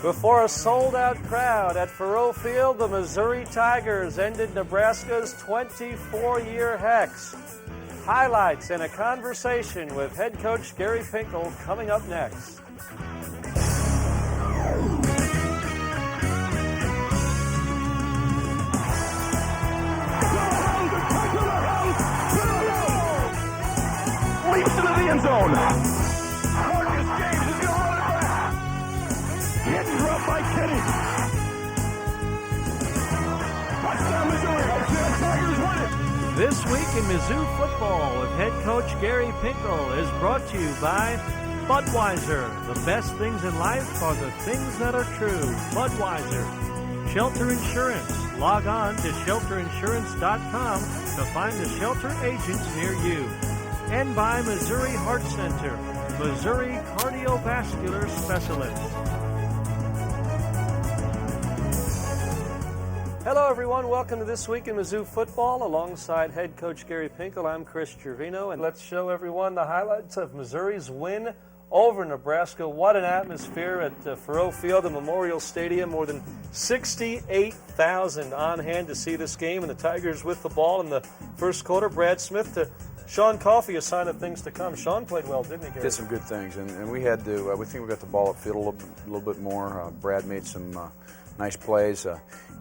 Before a sold-out crowd at Faurot Field, the Missouri Tigers ended Nebraska's 24-year hex. Highlights and a conversation with head coach Gary Pinkel coming up next. Leaps into the end zone. Marcus James is going to run it back. Hit and drop by Kenny. Touchdown, Missouri. The Tigers win it. This week in Mizzou football with head coach Gary Pinkel is brought to you by Budweiser. The best things in life are the things that are true. Budweiser. Shelter Insurance. Log on to shelterinsurance.com to find a shelter agent near you. And by Missouri Heart Center, Missouri Cardiovascular Specialist. Hello, everyone. Welcome to This Week in Mizzou Football. Alongside head coach Gary Pinkel, I'm Chris Gervino, and let's show everyone the highlights of Missouri's win over Nebraska. What an atmosphere at Faurot Field and Memorial Stadium. More than 68,000 on hand to see this game, and the Tigers with the ball in the first quarter. Brad Smith to Sean Coffey, a sign of things to come. Sean played well, didn't he, Gary? Did some good things, and we had to. We think we got the ball upfield a little bit more. Brad made some nice plays.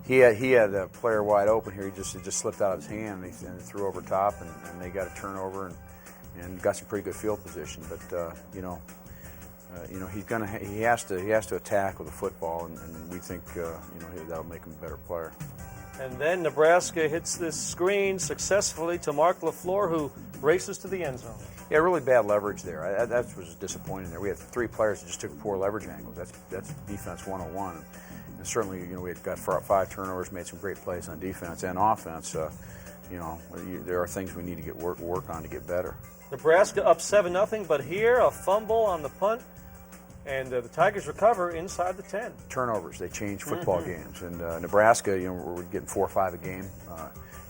He had a player wide open here. It just slipped out of his hand, and he threw over top, and they got a turnover and got some pretty good field position. But he has to attack with the football, and we think that'll make him a better player. And then Nebraska hits this screen successfully to Mark LaFleur, who races to the end zone. Yeah, really bad leverage there. That was disappointing there. We had three players that just took poor leverage angles. That's defense 101. And certainly, we had got 5 turnovers, made some great plays on defense and offense. There are things we need to get work on to get better. Nebraska up 7-0, but here a fumble on the punt. And the Tigers recover inside the 10. Turnovers, they change football games. And Nebraska, we're getting 4 or 5 a game.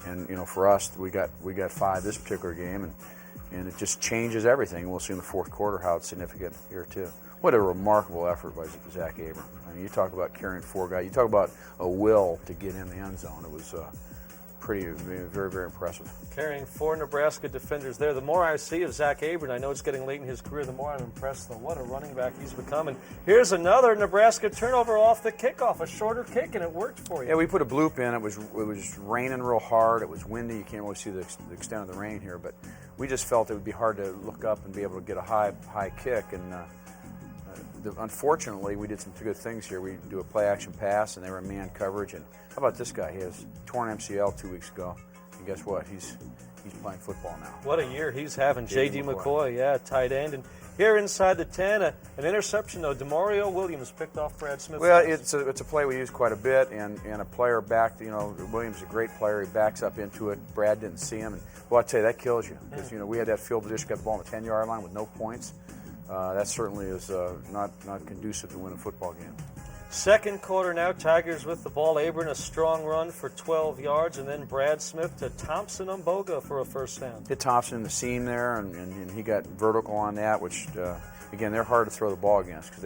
And for us, we got 5 this particular game, and it just changes everything. We'll see in the fourth quarter how it's significant here too. What a remarkable effort by Zach Abram. I mean, you talk about carrying 4 guys. You talk about a will to get in the end zone. It was very, very impressive. Carrying 4 Nebraska defenders there. The more I see of Zach Abram, I know it's getting late in his career, the more I'm impressed, though. What a running back he's become. And here's another Nebraska turnover off the kickoff, a shorter kick, and it worked for you. Yeah, we put a bloop in. It was raining real hard. It was windy. You can't really see the extent of the rain here, but we just felt it would be hard to look up and be able to get a high kick. And unfortunately, we did some good things here. We do a play-action pass, and they were in man coverage. And how about this guy? He has torn MCL 2 weeks ago. And guess what? He's playing football now. What a year he's having. J.D. McCoy, tight end. And here inside the 10, an interception, though. DeMario Williams picked off Brad Smith. Well, it's a play we use quite a bit, and a player backed, Williams is a great player. He backs up into it. Brad didn't see him. And, well, I tell you, that kills you. Because, we had that field position, got the ball on the 10-yard line with no points. That certainly is not conducive to win a football game. Second quarter now, Tigers with the ball. Abram a strong run for 12 yards, and then Brad Smith to Thompson Umboga for a first down. Hit Thompson in the seam there, and he got vertical on that, which, again, they're hard to throw the ball against because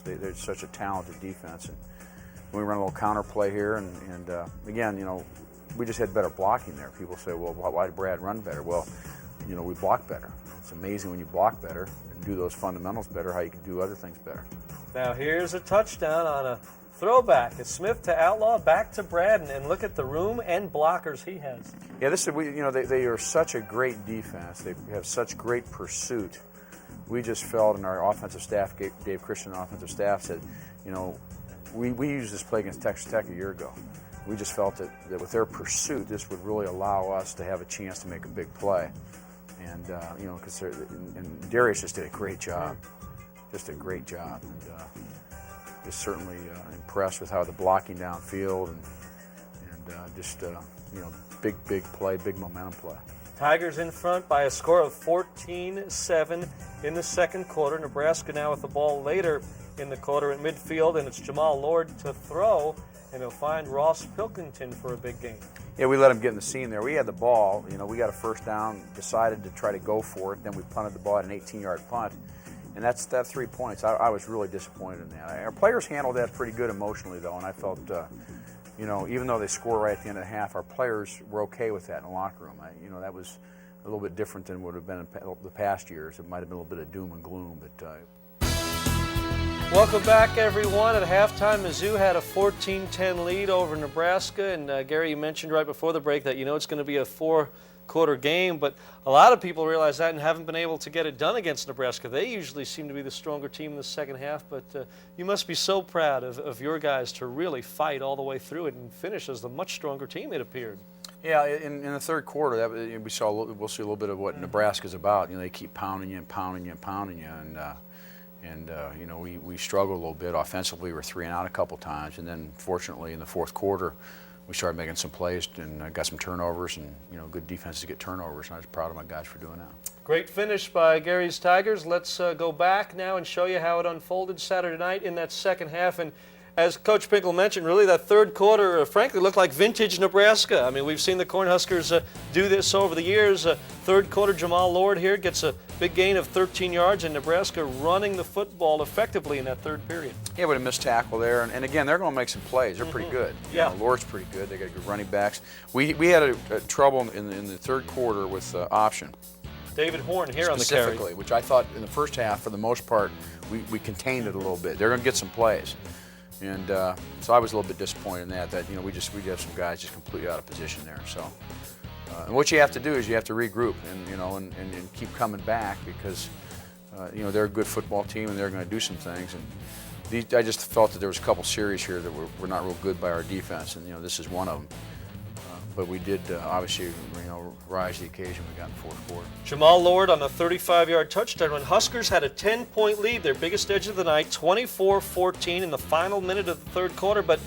they're such a talented defense. And we run a little counter play here, and again, we just had better blocking there. People say, well, why did Brad run better? Well, we block better. It's amazing when you block better and do those fundamentals better, how you can do other things better. Now here's a touchdown on a throwback. It's Smith to Outlaw, back to Brad, and look at the room and blockers he has. Yeah, they are such a great defense. They have such great pursuit. We just felt in our offensive staff, Dave Christian offensive staff said, we used this play against Texas Tech a year ago. We just felt that with their pursuit, this would really allow us to have a chance to make a big play. And, because Darius just did a great job. Just a great job. And just certainly impressed with how the blocking downfield and big play, big momentum play. Tigers in front by a score of 14-7 in the second quarter. Nebraska now with the ball later in the quarter at midfield, and it's Jamal Lord to throw, and he'll find Ross Pilkington for a big game. Yeah, we let him get in the seam there. We had the ball. We got a first down, decided to try to go for it. Then we punted the ball at an 18-yard punt. And that's that 3 points. I was really disappointed in that. Our players handled that pretty good emotionally, though, and I felt, even though they score right at the end of the half, our players were okay with that in the locker room. That was a little bit different than would have been in the past years. It might have been a little bit of doom and gloom, but. Welcome back, everyone. At halftime, Mizzou had a 14-10 lead over Nebraska, and Gary, you mentioned right before the break that it's going to be a four-quarter game, but a lot of people realize that and haven't been able to get it done against Nebraska. They usually seem to be the stronger team in the second half, but you must be so proud of your guys to really fight all the way through it and finish as the much stronger team, it appeared. Yeah, in the third quarter, we'll see a little bit of what Nebraska's about. They keep pounding you and pounding you and pounding you, and we struggled a little bit offensively. We were 3 and out a couple times, and then fortunately in the fourth quarter, we started making some plays and got some turnovers, and good defense to get turnovers. And I was proud of my guys for doing that. Great finish by Gary's Tigers. Let's go back now and show you how it unfolded Saturday night in that second half. And as Coach Pinkel mentioned, really that third quarter, frankly, looked like vintage Nebraska. I mean, we've seen the Cornhuskers do this over the years. Third quarter, Jamal Lord here gets a big gain of 13 yards, and Nebraska running the football effectively in that third period. Yeah, with a missed tackle there. And again, they're going to make some plays. They're pretty good. Yeah. Lord's pretty good. They got good running backs. We had a trouble in the third quarter with option. David Horn here on the carry. Specifically, which I thought in the first half, for the most part, we contained it a little bit. They're going to get some plays. And so I was a little bit disappointed in that we have some guys just completely out of position there. So, and what you have to do is you have to regroup and keep coming back because they're a good football team and they're going to do some things. And I just felt that there was a couple series here that were not real good by our defense, and this is one of them. But we did obviously rise to the occasion we got in the fourth quarter. Jamal Lord on a 35-yard touchdown run. Huskers had a 10-point lead, their biggest edge of the night, 24-14 in the final minute of the third quarter. But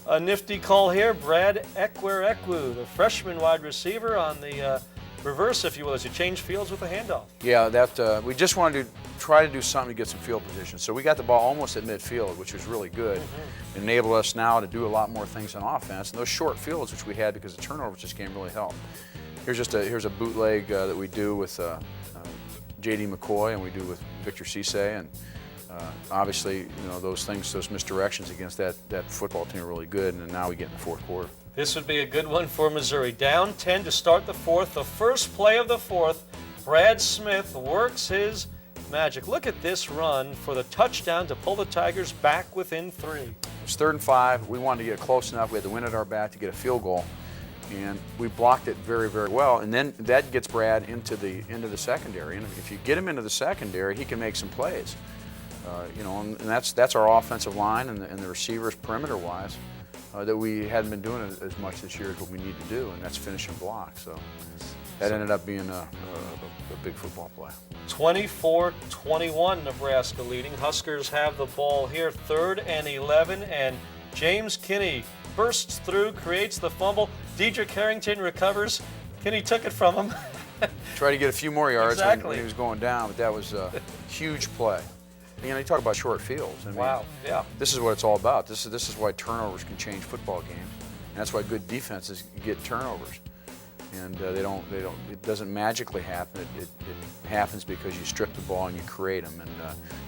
a nifty call here, Brad Ekwerekwu, the freshman wide receiver, on the reverse, if you will, as you change fields with a handoff. Yeah, that we just wanted to try to do something to get some field position. So we got the ball almost at midfield, which was really good. It enabled us now to do a lot more things on offense. And those short fields, which we had because the turnovers this game really helped. Here's a bootleg that we do with J.D. McCoy and we do with Victor Cisse. And obviously, those things, those misdirections against that football team are really good. And now we get in the fourth quarter. This would be a good one for Missouri. Down 10 to start the fourth. The first play of the fourth, Brad Smith works his magic. Look at this run for the touchdown to pull the Tigers back within 3. It was 3rd and 5. We wanted to get close enough. We had the wind at our back to get a field goal, and we blocked it very, very well. And then that gets Brad into the secondary. And if you get him into the secondary, he can make some plays. And that's our offensive line and the receivers perimeter-wise. That we hadn't been doing as much this year as what we need to do, and that's finishing block. So that ended up being a big football play. 24-21, Nebraska leading. Huskers have the ball here, 3rd and 11, and James Kinney bursts through, creates the fumble. Dedrick Harrington recovers. Kinney took it from him. Tried to get a few more yards exactly. when he was going down, but that was a huge play. You talk about short fields. I mean, wow, yeah. This is what it's all about. This is why turnovers can change football games, and that's why good defenses get turnovers. And it doesn't magically happen. It happens because you strip the ball and you create them. And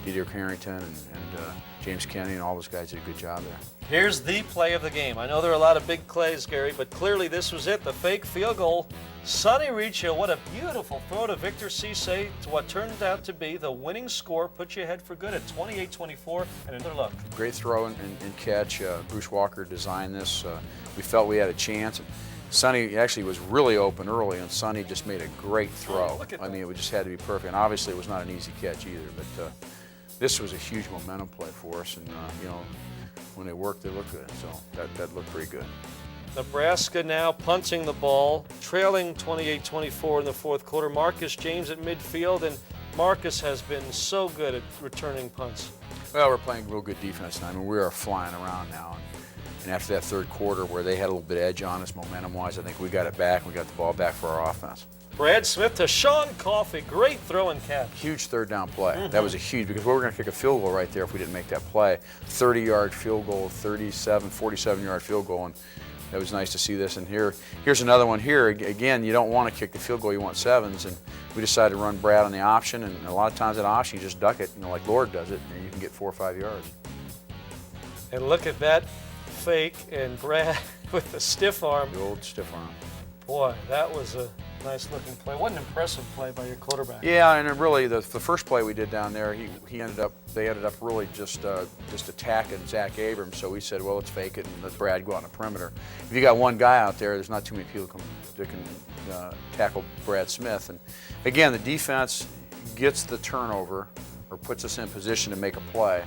Dedrick Harrington and James Kennedy and all those guys did a good job there. Here's the play of the game. I know there are a lot of big plays, Gary, but clearly this was it. The fake field goal. Sonny Riccio, what a beautiful throw to Victor Cisse to what turned out to be the winning score. Put you ahead for good at 28-24, and another look. Great throw and catch. Bruce Walker designed this. We felt we had a chance. Sonny actually was really open early, and Sonny just made a great throw. I mean, it just had to be perfect. And obviously, it was not an easy catch either. But this was a huge momentum play for us, and when they worked, they looked good. So that looked pretty good. Nebraska now punting the ball, trailing 28-24 in the fourth quarter. Marcus James at midfield, and Marcus has been so good at returning punts. Well, we're playing real good defense now. I mean, we are flying around now. And after that third quarter where they had a little bit of edge on us momentum-wise, I think we got it back. We got the ball back for our offense. Brad Smith to Sean Coffey. Great throw and catch. Huge third down play. That was a huge, because we were going to kick a field goal right there if we didn't make that play. 30-yard field goal, 47-yard field goal. And it was nice to see this. And here's another one here. Again, you don't want to kick the field goal, you want 7s. And we decided to run Brad on the option, and a lot of times that option, you just duck it, like Lord does it, and you can get 4 or 5 yards. And look at that fake, and Brad with the stiff arm. The old stiff arm. Boy, that was a nice-looking play. What an impressive play by your quarterback. Yeah, and then really the first play we did down there, they ended up really just attacking Zach Abrams. So we said, well, let's fake it and let Brad go out on the perimeter. If you got one guy out there's not too many people that can tackle Brad Smith. And again, the defense gets the turnover or puts us in position to make a play.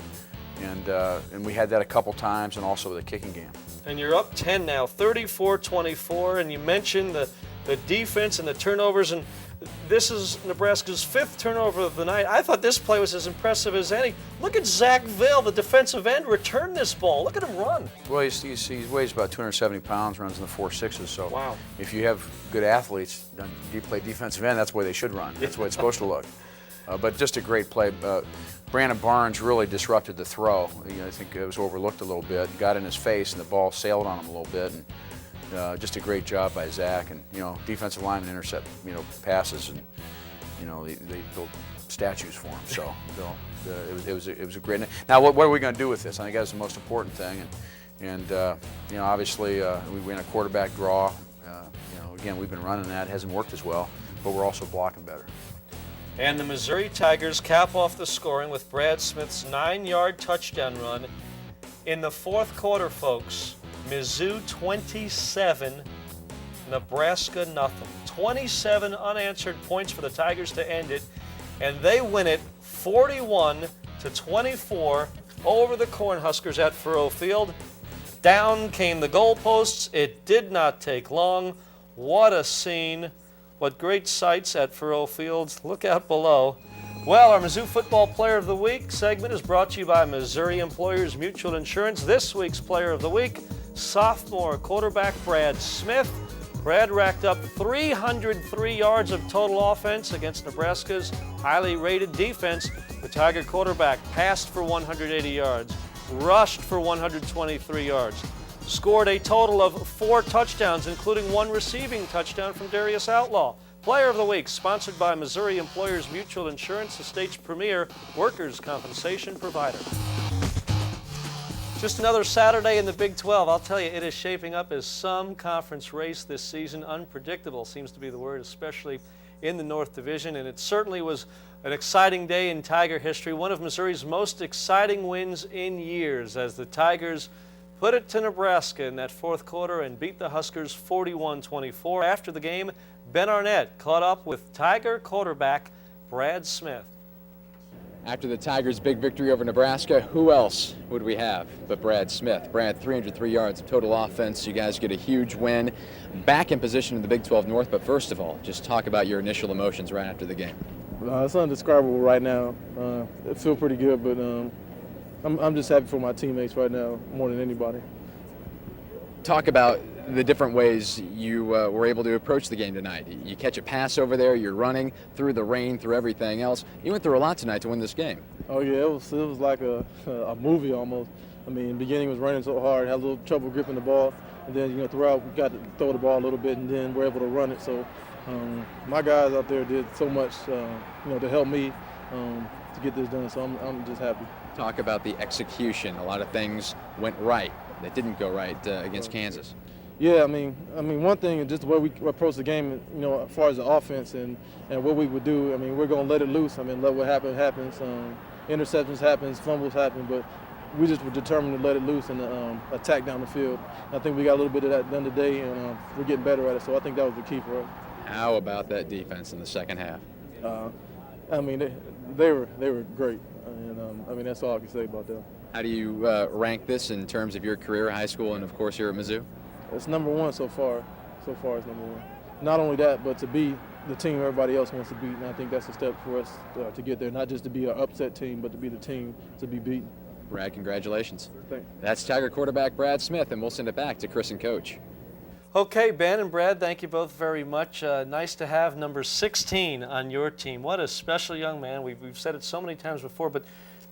And we had that a couple times, and also with the kicking game. And you're up 10 now, 34-24, and you mentioned the defense and the turnovers, and this is Nebraska's 5th turnover of the night. I thought this play was as impressive as any. Look at Zach Ville, the defensive end, return this ball. Look at him run. Well, he weighs about 270 pounds, runs in the 4.6s, so wow. If you have good athletes, you play defensive end, that's the way they should run. That's the way it's supposed to look. But just a great play. Brandon Barnes really disrupted the throw. I think it was overlooked a little bit. Got in his face, and the ball sailed on him a little bit. And just a great job by Zach. And defensive linemen intercept passes, and they built statues for him. So it was a great. Now what are we going to do with this? I think that's the most important thing. And obviously we ran a quarterback draw. Again, we've been running that. It hasn't worked as well, but we're also blocking better. And the Missouri Tigers cap off the scoring with Brad Smith's 9-yard touchdown run. In the 4th quarter, folks, Mizzou 27, Nebraska nothing. 27 unanswered points for the Tigers to end it, and they win it 41-24 over the Cornhuskers at Faurot Field. Down came the goalposts. It did not take long. What a scene. What great sights at Faurot Field. Look out below. Well, our Mizzou Football Player of the Week segment is brought to you by Missouri Employers Mutual Insurance. This week's Player of the Week, sophomore quarterback Brad Smith. Brad racked up 303 yards of total offense against Nebraska's highly rated defense. The Tiger quarterback passed for 180 yards, rushed for 123 yards, scored a total of 4 touchdowns, including 1 receiving touchdown from Darius Outlaw. Player of the Week, sponsored by Missouri Employers Mutual Insurance, the state's premier workers' compensation provider. Just another Saturday in the Big 12. I'll tell you, it is shaping up as some conference race this season. Unpredictable seems to be the word, especially in the North Division, and it certainly was an exciting day in Tiger history, one of Missouri's most exciting wins in years, as the Tigers put it to Nebraska in that 4th quarter and beat the Huskers 41-24. After the game, Ben Arnett caught up with Tiger quarterback Brad Smith. After the Tigers' big victory over Nebraska, who else would we have but Brad Smith? Brad, 303 yards of total offense. You guys get a huge win. Back in position in the Big 12 North, but first of all, just talk about your initial emotions right after the game. It's undescribable right now. It feels pretty good, but I'm just happy for my teammates right now more than anybody. Talk about the different ways you were able to approach the game tonight. You catch a pass over there, you're running through the rain, through everything else. You went through a lot tonight to win this game. Oh yeah, it was like a movie almost. I mean, in the beginning was running so hard, had a little trouble gripping the ball, and then throughout we got to throw the ball a little bit, and then we're able to run it. So my guys out there did so much, to help me to get this done. So I'm just happy. Talk about the execution. A lot of things went right that didn't go right against Kansas. Yeah, I mean, one thing is just the way we approach the game, as far as the offense and what we would do. I mean, we're going to let it loose. I mean, let what happens. Interceptions happens, fumbles happen, but we just were determined to let it loose and attack down the field. I think we got a little bit of that done today, and we're getting better at it. So I think that was the key for us. How about that defense in the second half? I mean, they were great, and that's all I can say about them. How do you rank this in terms of your career, high school, and of course here at Mizzou? It's number 1 so far. So far, it's number 1. Not only that, but to be the team everybody else wants to beat, and I think that's a step for us to get there. Not just to be an upset team, but to be the team to be beaten. Brad, congratulations. Thanks. That's Tiger quarterback Brad Smith, and we'll send it back to Chris and Coach. Okay, Ben and Brad, thank you both very much. Nice to have number 16 on your team. What a special young man. We've said it so many times before, but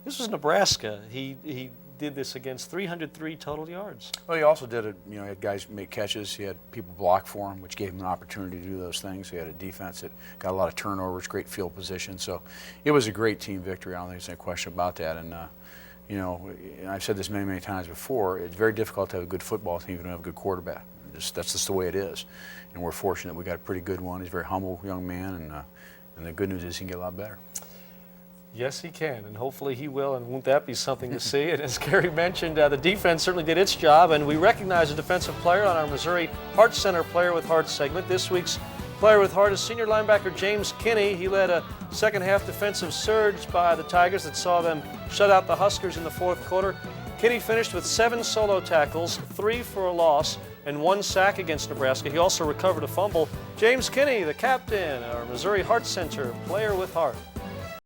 this was Nebraska. He did this against 303 total yards. Well, he also did it. You know, he had guys make catches. He had people block for him, which gave him an opportunity to do those things. He had a defense that got a lot of turnovers, great field position. So it was a great team victory. I don't think there's any question about that. And you know, and I've said this many, many times before. It's very difficult to have a good football team if you don't have a good quarterback. That's just the way it is. And we're fortunate we got a pretty good one. He's a very humble young man, and the good news is he can get a lot better. Yes, he can, and hopefully he will, and won't that be something to see? And as Gary mentioned, the defense certainly did its job, and we recognize a defensive player on our Missouri Heart Center Player with Heart segment. This week's Player with Heart is senior linebacker James Kinney. He led a second-half defensive surge by the Tigers that saw them shut out the Huskers in the fourth quarter. Kinney finished with 7 solo tackles, 3 for a loss, and 1 sack against Nebraska. He also recovered a fumble. James Kinney, the captain, our Missouri Heart Center Player with Heart.